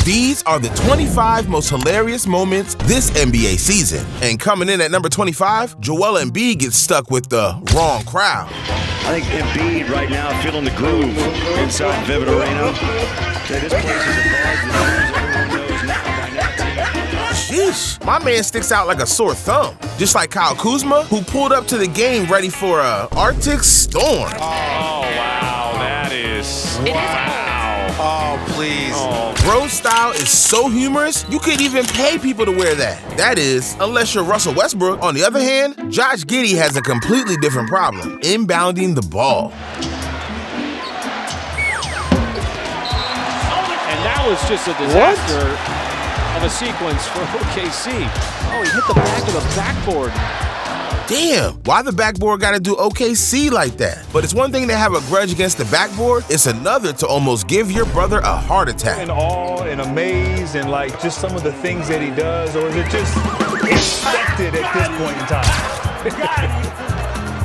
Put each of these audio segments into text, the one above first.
These are the 25 most hilarious moments this NBA season. And coming in at number 25, Joel Embiid gets stuck with the wrong crowd. I think Embiid right now feeling the groove inside Vivint Arena. Okay, this place is a buzz. Everyone knows now by now. Sheesh, my man sticks out like a sore thumb. Just like Kyle Kuzma, who pulled up to the game ready for a Arctic storm. Oh, wow, that is... Wow. Oh, please. Oh. Bro style is so humorous, you could even pay people to wear that. That is, unless you're Russell Westbrook. On the other hand, Josh Giddey has a completely different problem, inbounding the ball. And that was just a disaster of a sequence for OKC. Oh, he hit the back of the backboard. Damn, why the backboard gotta do OKC like that? But it's one thing to have a grudge against the backboard, it's another to almost give your brother a heart attack. In awe and amazed and like just some of the things that he does, or is it just expected at this point in time?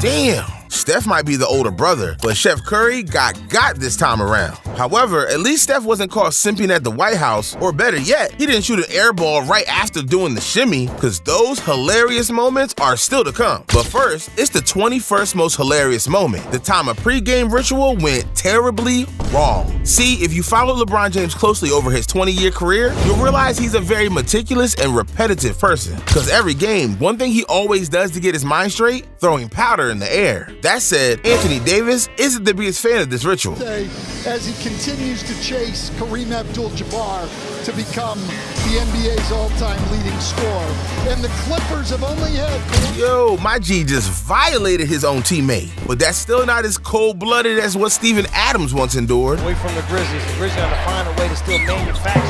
Damn, Steph might be the older brother, but Chef Curry got this time around. However, at least Steph wasn't caught simping at the White House, or better yet, he didn't shoot an air ball right after doing the shimmy, because those hilarious moments are still to come. But first, it's the 21st most hilarious moment, the time a pregame ritual went terribly wrong. See, if you follow LeBron James closely over his 20-year career, you'll realize he's a very meticulous and repetitive person, because every game, one thing he always does to get his mind straight, throwing powder in the air. That said, Anthony Davis isn't the biggest fan of this ritual. As he continues to chase Kareem Abdul-Jabbar to become the NBA's all-time leading scorer. And the Clippers have only had... Yo, my G just violated his own teammate. But that's still not as cold-blooded as what Steven Adams once endured. Away from the Grizzlies. The Grizzlies are to find a way to still manufacture.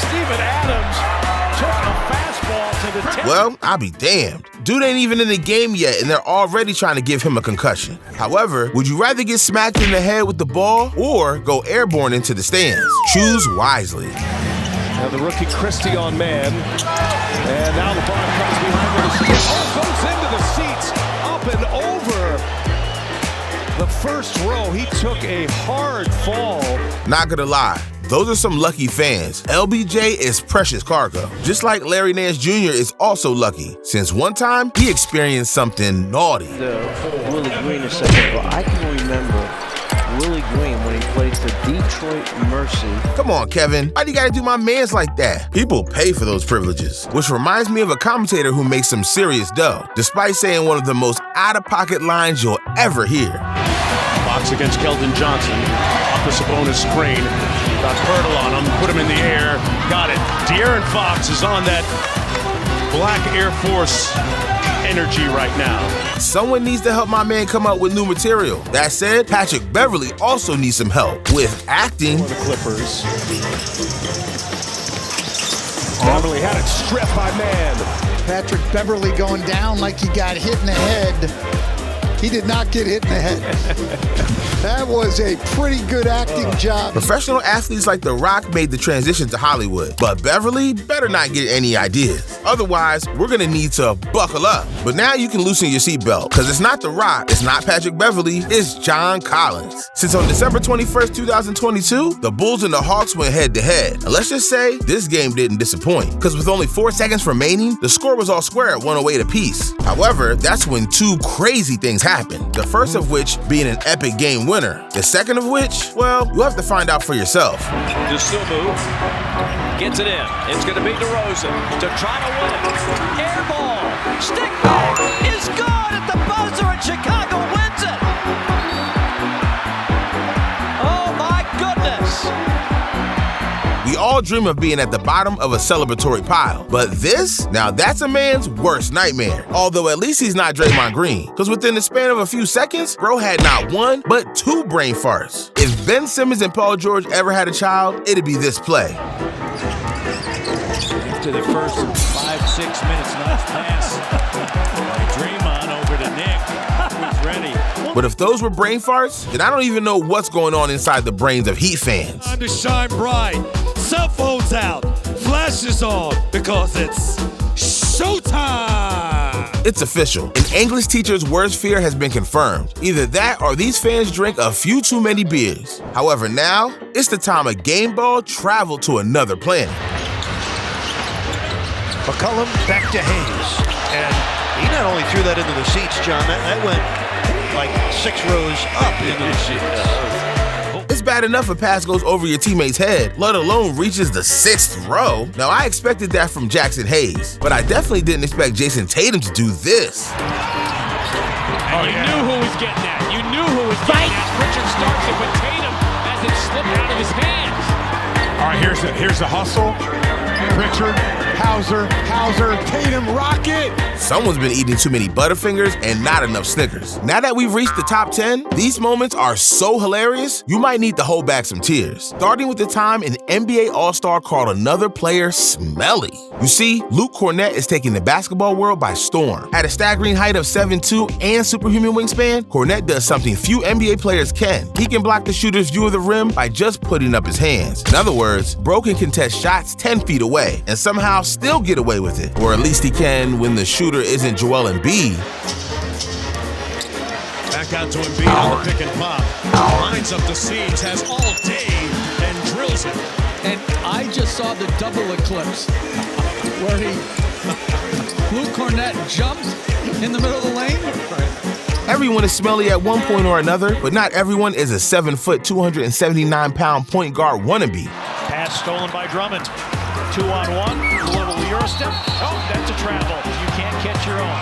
Steven Adams took a fastball to the tip. Well, I'll be damned. Dude ain't even in the game yet, and they're already trying to give him a concussion. However, would you rather get smacked in the head with the ball or go airborne into the stands? Choose wisely. Now the rookie Christie on man. And now LeBron comes behind with a skip. Oh, goes into the seats, up and over the first row. He took a hard fall. Not gonna lie, those are some lucky fans. LBJ is precious cargo. Just like Larry Nance Jr. is also lucky, since one time he experienced something naughty. The Willie Green a second ago. I can remember Willie Green when he played for Detroit Mercy. Come on, Kevin. Why do you gotta do my mans like that? People pay for those privileges. Which reminds me of a commentator who makes some serious dough, despite saying one of the most out-of-pocket lines you'll ever hear. Fox against Keldon Johnson. Off the Sabonis screen. Got Pirtle on him. Put him in the air. Got it. De'Aaron Fox is on that Black Air Force energy right now. Someone needs to help my man come up with new material. That said, Patrick Beverley also needs some help with acting. For the Clippers. Beverley had it stripped by man. Patrick Beverley going down like he got hit in the head. He did not get hit in the head. That was a pretty good acting job. Professional athletes like The Rock made the transition to Hollywood, but Beverly better not get any ideas. Otherwise, we're gonna need to buckle up. But now you can loosen your seatbelt, because it's not The Rock, it's not Patrick Beverley, it's John Collins. Since on December 21st, 2022, the Bulls and the Hawks went head-to-head. And let's just say, this game didn't disappoint, because with only 4 seconds remaining, the score was all square at 108 apiece. However, that's when two crazy things happened. The first of which being an epic game winner. The second of which, well, you'll have to find out for yourself. DeSumo gets it in. It's going to be DeRozan to try to win it. Air ball. Stick ball is good at the buzzer, and Chicago wins it. Oh, my goodness. We all dream of being at the bottom of a celebratory pile, but this, now that's a man's worst nightmare. Although at least he's not Draymond Green, because within the span of a few seconds, bro had not one, but 2 brain farts. If Ben Simmons and Paul George ever had a child, it'd be this play. After the first 5-6 minutes, nice pass by Draymond over to Nick, who's ready. But if those were brain farts, then I don't even know what's going on inside the brains of Heat fans. Time to shine bright. Cell phones out. Flashes on because it's showtime. It's official. An English teacher's worst fear has been confirmed. Either that or these fans drink a few too many beers. However, now, it's the time a game ball traveled to another planet. McCollum back to Hayes. And he not only threw that into the seats, John, that went like 6 rows up into the seats. It's bad enough a pass goes over your teammate's head, let alone reaches the 6th row. Now, I expected that from Jackson Hayes, but I definitely didn't expect Jason Tatum to do this. And you knew who was getting that. You knew who was getting that. Pritchard starts it with Tatum as it slipped out of his hands. All right, here's the hustle. Pritchard, Hauser, Tatum, rocket. Someone's been eating too many Butterfingers and not enough Snickers. Now that we've reached the top 10, these moments are so hilarious, you might need to hold back some tears. Starting with the time an NBA All-Star called another player smelly. You see, Luke Cornett is taking the basketball world by storm. At a staggering height of 7'2" and superhuman wingspan, Cornett does something few NBA players can. He can block the shooter's view of the rim by just putting up his hands. In other words, bro can contest shots 10 feet away and somehow still get away with it. Or at least he can when the shooter isn't Joel Embiid. Back out to Embiid on the pick and pop. Lines up the seams, has all day, and drills it. And I just saw the double eclipse where Luke Cornett jumped in the middle of the lane. Everyone is smelly at one point or another, but not everyone is a 7-foot, 279-pound point guard wannabe. Pass stolen by Drummond. 2-on-1, little Euro step. Oh, that's a travel. You can't catch your own.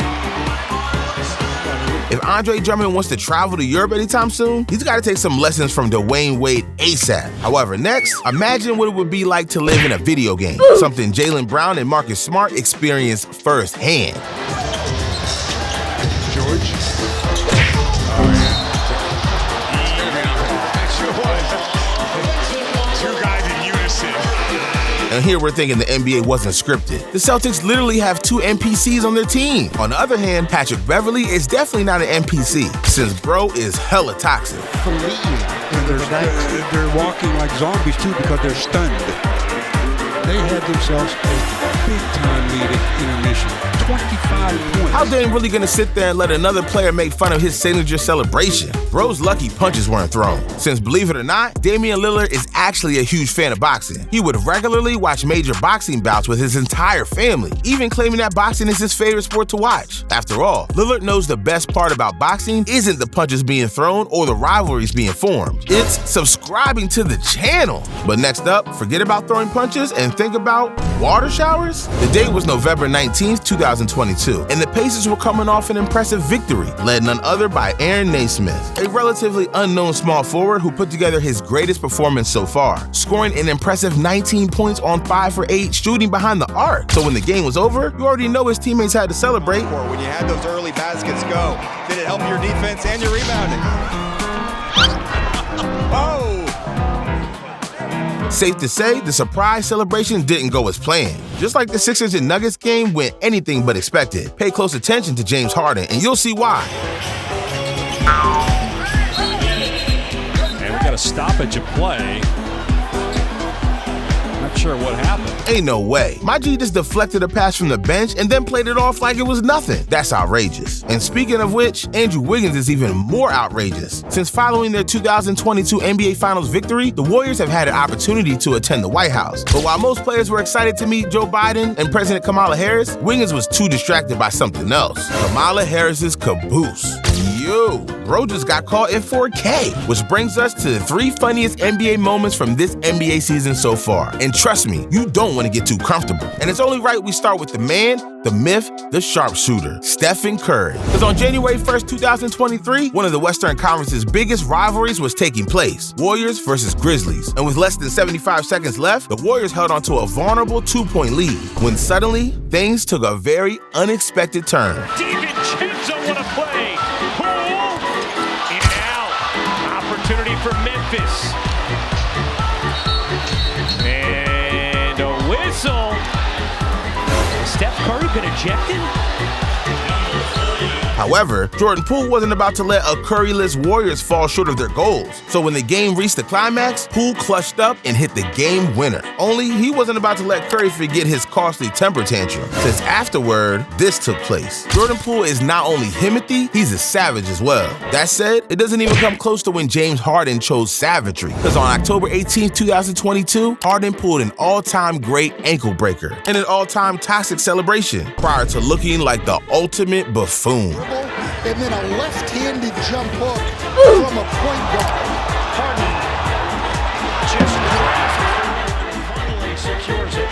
If Andre Drummond wants to travel to Europe anytime soon, he's got to take some lessons from Dwayne Wade ASAP. However, next, imagine what it would be like to live in a video game, something Jaylen Brown and Marcus Smart experienced firsthand. George. Two guys in unison. And here we're thinking the NBA wasn't scripted. The Celtics literally have 2 NPCs on their team. On the other hand, Patrick Beverly is definitely not an NPC, since bro is hella toxic. And they're walking like zombies too because they're stunned. They had themselves a big-time lead at intermission, 25 points. How Dame really gonna sit there and let another player make fun of his signature celebration? Bro's lucky punches weren't thrown. Since, believe it or not, Damian Lillard is actually a huge fan of boxing. He would regularly watch major boxing bouts with his entire family, even claiming that boxing is his favorite sport to watch. After all, Lillard knows the best part about boxing isn't the punches being thrown or the rivalries being formed. It's subscribing to the channel. But next up, forget about throwing punches and think about water showers? The date was November 19th, 2022, and the Pacers were coming off an impressive victory, led none other by Aaron Naismith, a relatively unknown small forward who put together his greatest performance so far, scoring an impressive 19 points on 5 for 8 shooting behind the arc. So when the game was over, you already know his teammates had to celebrate. When you had those early baskets go, did it help your defense and your rebounding? Oh! Safe to say, the surprise celebration didn't go as planned. Just like the Sixers and Nuggets game went anything but expected. Pay close attention to James Harden and you'll see why. And we got a stoppage of play. Not sure what happened. Ain't no way. My G just deflected a pass from the bench and then played it off like it was nothing. That's outrageous. And speaking of which, Andrew Wiggins is even more outrageous. Since following their 2022 NBA Finals victory, the Warriors have had an opportunity to attend the White House. But while most players were excited to meet Joe Biden and President Kamala Harris, Wiggins was too distracted by something else. Kamala Harris's caboose. Yo, bro just got caught in 4K, which brings us to the 3 funniest NBA moments from this NBA season so far. And trust me, you don't want to get too comfortable. And it's only right we start with the man, the myth, the sharpshooter, Stephen Curry. Because on January 1st, 2023, one of the Western Conference's biggest rivalries was taking place, Warriors versus Grizzlies. And with less than 75 seconds left, the Warriors held onto a vulnerable 2-point lead, when suddenly, things took a very unexpected turn. DiVincenzo, what a play! Poole, in and out. Opportunity for Memphis. And a whistle. Steph Curry been ejected? However, Jordan Poole wasn't about to let a Curry-less Warriors fall short of their goals. So when the game reached the climax, Poole clutched up and hit the game winner. Only he wasn't about to let Curry forget his costly temper tantrum, since afterward, this took place. Jordan Poole is not only Himothy, he's a savage as well. That said, it doesn't even come close to when James Harden chose savagery, because on October 18, 2022, Harden pulled an all-time great ankle breaker and an all-time toxic celebration prior to looking like the ultimate buffoon. And then a left-handed jump hook from a point guard. Harden just finally secures it.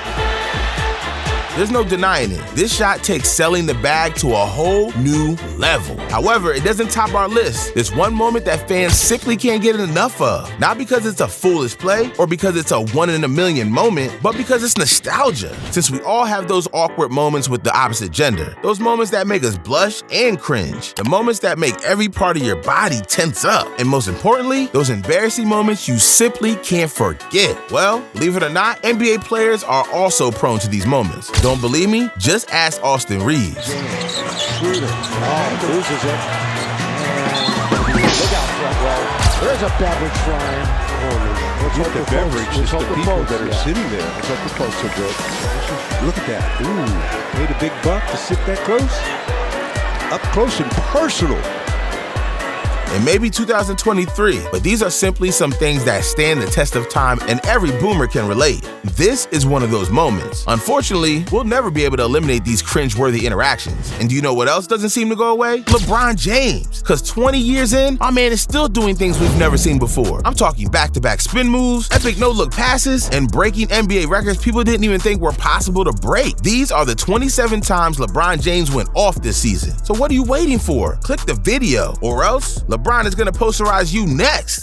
There's no denying it. This shot takes selling the bag to a whole new level. However, it doesn't top our list. It's one moment that fans simply can't get enough of. Not because it's a foolish play or because it's a one-in-a-million moment, but because it's nostalgia. Since we all have those awkward moments with the opposite gender. Those moments that make us blush and cringe. The moments that make every part of your body tense up. And most importantly, those embarrassing moments you simply can't forget. Well, believe it or not, NBA players are also prone to these moments. Don't believe me? Just ask Austin Reeves. Shooter. Oh, loses it. Look out front row. There's a beverage flying. Let's hope the beverage is the people that are sitting there. Let's hope the folks are good. Look at that. Ooh, paid a big buck to sit that close. Up close and personal. It may be 2023, but these are simply some things that stand the test of time and every boomer can relate. This is one of those moments. Unfortunately, we'll never be able to eliminate these cringe-worthy interactions. And do you know what else doesn't seem to go away? LeBron James. Because 20 years in, our man is still doing things we've never seen before. I'm talking back-to-back spin moves, epic no-look passes, and breaking NBA records people didn't even think were possible to break. These are the 27 times LeBron James went off this season. So what are you waiting for? Click the video, or else LeBron is going to posterize you next.